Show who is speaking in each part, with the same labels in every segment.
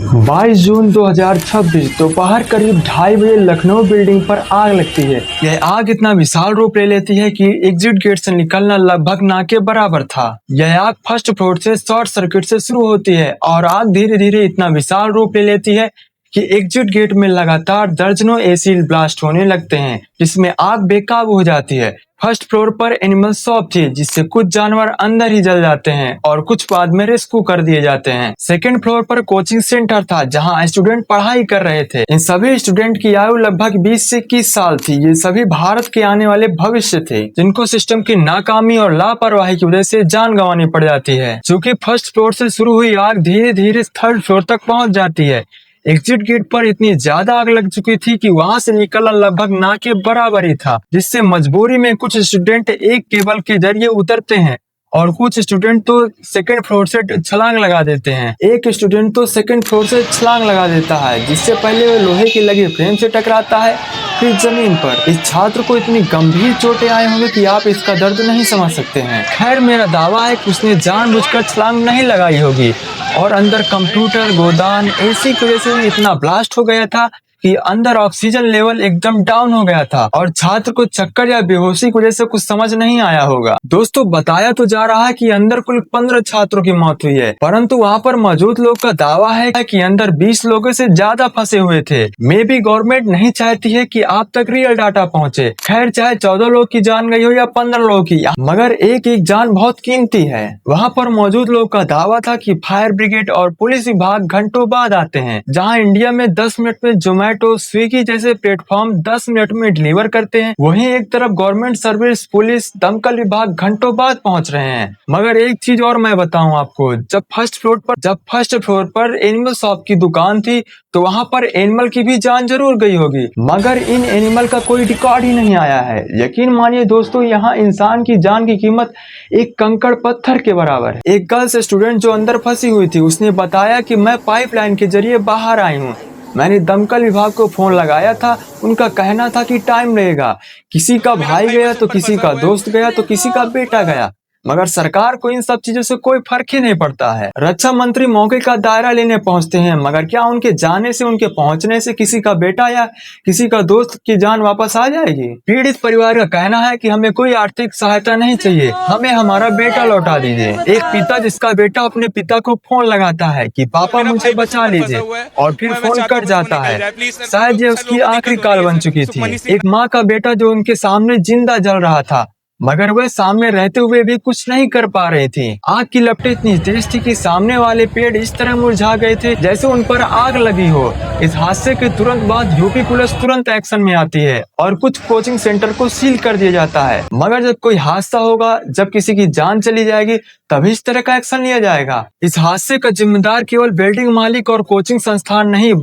Speaker 1: 22 जून 2026 दोपहर करीब 2:30 बजे लखनऊ बिल्डिंग पर आग लगती है। यह आग इतना विशाल रूप ले लेती है कि एग्जिट गेट से निकलना लगभग ना के बराबर था। यह आग फर्स्ट फ्लोर से शॉर्ट सर्किट से शुरू होती है और आग धीरे धीरे इतना विशाल रूप ले लेती है कि एग्जिट गेट में लगातार दर्जनों एसिड ब्लास्ट होने लगते हैं, जिसमें आग बेकाबू हो जाती है। फर्स्ट फ्लोर पर एनिमल शॉप थी, जिससे कुछ जानवर अंदर ही जल जाते हैं और कुछ बाद में रेस्क्यू कर दिए जाते हैं। सेकंड फ्लोर पर कोचिंग सेंटर था, जहां स्टूडेंट पढ़ाई कर रहे थे। इन सभी स्टूडेंट की आयु लगभग 20 से 21 साल थी। ये सभी भारत के आने वाले भविष्य थे, जिनको सिस्टम की नाकामी और लापरवाही की वजह से जान गंवानी पड़ जाती है। चूँकि फर्स्ट फ्लोर से शुरू हुई आग धीरे धीरे थर्ड फ्लोर तक पहुंच जाती है। एग्जिट गेट पर इतनी ज्यादा आग लग चुकी थी कि वहां से निकलना लगभग ना के बराबर ही था, जिससे मजबूरी में कुछ स्टूडेंट एक केबल के जरिए उतरते हैं और कुछ स्टूडेंट तो सेकंड फ्लोर से छलांग लगा देते हैं। एक स्टूडेंट तो सेकंड फ्लोर से छलांग लगा देता है, जिससे पहले वो लोहे की लगी फ्रेम से टकराता है, फिर जमीन पर। इस छात्र को इतनी गंभीर चोटें आई होंगी कि आप इसका दर्द नहीं समझ सकते हैं। खैर, मेरा दावा है कि उसने जानबूझकर छलांग नहीं लगाई होगी और अंदर कंप्यूटर, गोदान, एसी की वजह से इतना ब्लास्ट हो गया था कि अंदर ऑक्सीजन लेवल एकदम डाउन हो गया था और छात्र को चक्कर या बेहोशी की वजह से कुछ समझ नहीं आया होगा। दोस्तों, बताया तो जा रहा है कि अंदर कुल 15 छात्रों की मौत हुई है, परंतु वहां पर मौजूद लोग का दावा है कि अंदर 20 लोगों से ज्यादा फंसे हुए थे। मे बी गवर्नमेंट नहीं चाहती है कि आप तक रियल डाटा पहुंचे। खैर, चाहे 14 लोग की जान गई हो या 15 लोगों की, मगर एक एक जान बहुत कीमती है। वहाँ पर मौजूद लोग का दावा था कि फायर ब्रिगेड और पुलिस विभाग घंटों बाद आते हैं। जहाँ इंडिया में 10 मिनट में जोमैटो, स्विगी जैसे प्लेटफॉर्म 10 मिनट में डिलीवर करते हैं, वहीं एक तरफ गवर्नमेंट सर्विस, पुलिस, दमकल विभाग घंटों बाद पहुंच रहे हैं। मगर एक चीज और मैं बताऊं आपको, जब फर्स्ट फ्लोर पर एनिमल शॉप की दुकान थी, तो वहां पर एनिमल की भी जान जरूर गई होगी, मगर इन एनिमल का कोई रिकॉर्ड ही नहीं आया है। यकीन मानिए दोस्तों, यहाँ इंसान की जान की कीमत एक कंकड़ पत्थर के बराबर है। एक गर्ल्स स्टूडेंट जो अंदर फंसी हुई थी, उसने बताया कि मैं पाइपलाइन के जरिए बाहर आई हूँ। मैंने दमकल विभाग को फोन लगाया था, उनका कहना था कि टाइम लगेगा। किसी का भाई गया तो किसी का दोस्त गया तो किसी का बेटा गया, मगर सरकार को इन सब चीजों से कोई फर्क ही नहीं पड़ता है। रक्षा मंत्री मौके का दायरा लेने पहुंचते हैं, मगर क्या उनके जाने से, उनके पहुंचने से किसी का बेटा या किसी का दोस्त की जान वापस आ जाएगी? पीड़ित परिवार का कहना है कि हमें कोई आर्थिक सहायता नहीं चाहिए, हमें हमारा बेटा लौटा दीजिए। एक पिता जिसका बेटा अपने पिता को फोन लगाता है कि पापा मुझे बचा लीजिए, और फिर फोन कट जाता है। शायद ये उसकी आखिरी कॉल बन चुकी थी। एक माँ का बेटा जो उनके सामने जिंदा जल रहा था, मगर वह सामने रहते हुए भी कुछ नहीं कर पा रही थी। आग की लपटें इतनी तेज थी कि सामने वाले पेड़ इस तरह मुरझा गए थे जैसे उन पर आग लगी हो। इस हादसे के तुरंत बाद यूपी पुलिस तुरंत एक्शन में आती है और कुछ कोचिंग सेंटर को सील कर दिया जाता है। मगर जब कोई हादसा होगा, जब किसी की जान चली जाएगी, तभी इस तरह का एक्शन लिया जाएगा। इस हादसे का जिम्मेदार केवल बिल्डिंग मालिक और कोचिंग संस्थान नहीं,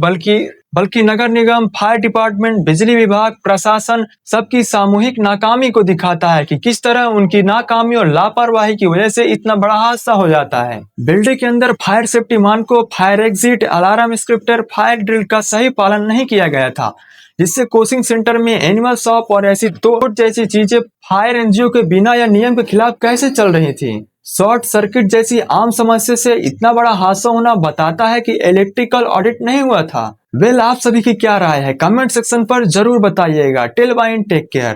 Speaker 1: बल्कि नगर निगम, फायर डिपार्टमेंट, बिजली विभाग, प्रशासन, सबकी सामूहिक नाकामी को दिखाता है कि किस तरह उनकी नाकामी और लापरवाही की वजह से इतना बड़ा हादसा हो जाता है। बिल्डिंग के अंदर फायर सेफ्टी मानकों, fire exit, alarm scripture, fire drill का सही पालन नहीं किया गया था, जिससे कोचिंग सेंटर में एनिमल शॉप और ऐसी तोड़ जैसी चीजें फायर एनजीओ के बिना या नियम के खिलाफ कैसे चल रही थी। शॉर्ट सर्किट जैसी आम समस्या से इतना बड़ा हादसा होना बताता है कि इलेक्ट्रिकल ऑडिट नहीं हुआ था। आप सभी की क्या राय है? कमेंट सेक्शन पर जरूर बताइएगा। Till bye, take care.